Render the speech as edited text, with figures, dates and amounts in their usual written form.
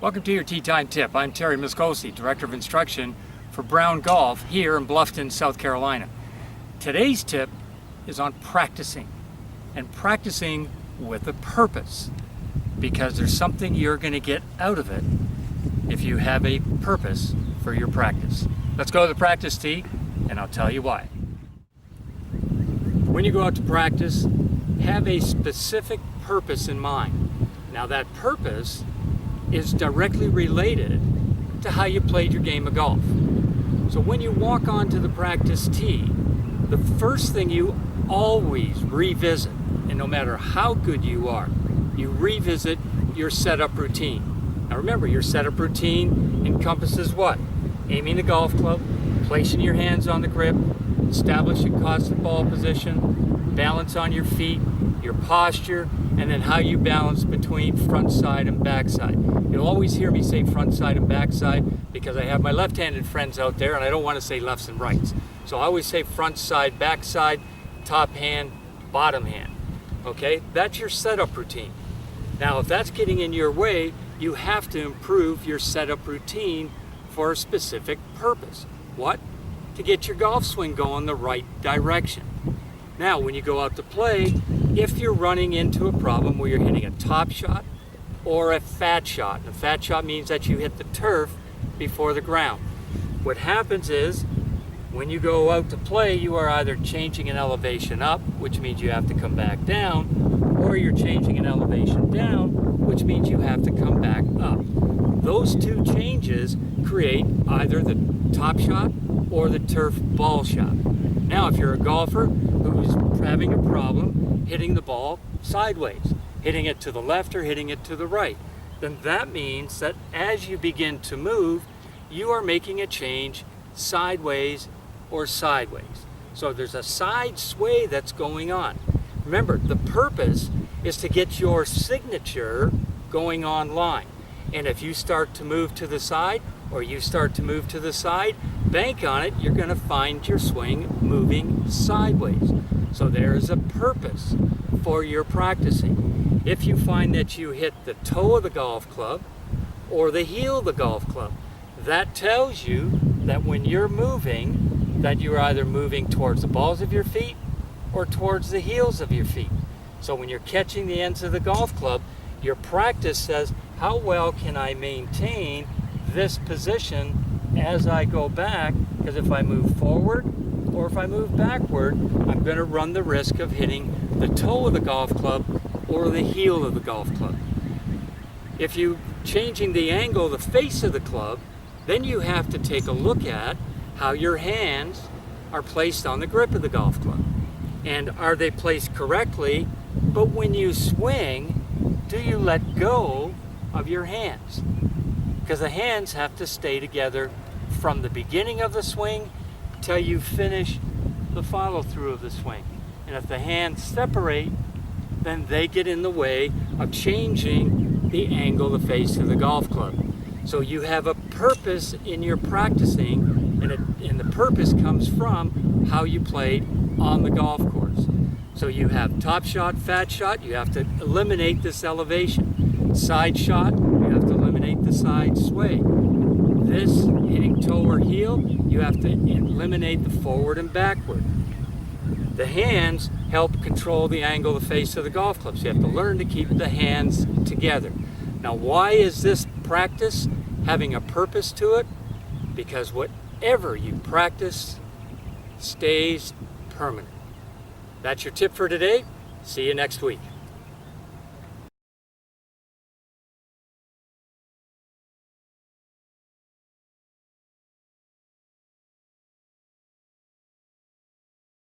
Welcome to your Tea Time Tip. I'm Terry Miskolczi, Director of Instruction for Brown Golf here in Bluffton, South Carolina. Today's tip is on practicing, and practicing with a purpose, because there's something you're going to get out of it if you have a purpose for your practice. Let's go to the practice tee, and I'll tell you why. When you go out to practice, have a specific purpose in mind. Now that purpose is directly related to how you played your game of golf. So when you walk onto the practice tee, the first thing you always revisit, and no matter how good you are, you revisit your setup routine. Now remember, your setup routine encompasses what? Aiming the golf club, placing your hands on the grip, establishing constant ball position, balance on your feet, your posture, and then how you balance between front side and back side. You'll always hear me say front side and back side because I have my left-handed friends out there and I don't want to say lefts and rights. So I always say front side, back side, top hand, bottom hand. Okay, that's your setup routine. Now if that's getting in your way, you have to improve your setup routine for a specific purpose. What? To get your golf swing going the right direction. Now when you go out to play, if you're running into a problem where you're hitting a top shot or a fat shot, and a fat shot means that you hit the turf before the ground. What happens is when you go out to play, you are either changing an elevation up, which means you have to come back down, or you're changing an elevation down, which means you have to come back up. Those two changes create either the top shot or the turf ball shot. Now if you're a golfer who's having a problem hitting the ball sideways, hitting it to the left or hitting it to the right, then that means that as you begin to move, you are making a change sideways or sideways. So there's a side sway that's going on. Remember, the purpose is to get your signature going on line. And if you start to move to the side or you start to move to the side, bank on it, you're going to find your swing moving sideways. So there's a purpose for your practicing. If you find that you hit the toe of the golf club or the heel of the golf club, that tells you that when you're moving, that you're either moving towards the balls of your feet or towards the heels of your feet. So when you're catching the ends of the golf club, your practice says, how well can I maintain this position as I go back? Because if I move forward or if I move backward, I'm going to run the risk of hitting the toe of the golf club or the heel of the golf club. If you're changing the angle, the face of the club, then you have to take a look at how your hands are placed on the grip of the golf club. And are they placed correctly? But when you swing, do you let go of your hands? Because the hands have to stay together from the beginning of the swing till you finish the follow through of the swing. And if the hands separate, then they get in the way of changing the angle, the face of the golf club. So you have a purpose in your practicing, and the purpose comes from how you played on the golf course. So you have top shot, fat shot, you have to eliminate this elevation. Side shot, you have to eliminate the side sway. This, hitting toe or heel, you have to eliminate the forward and backward. The hands help control the angle, the face of the golf club. So you have to learn to keep the hands together. Now why is this practice having a purpose to it? Because whatever you practice stays permanent. That's your tip for today. See you next week.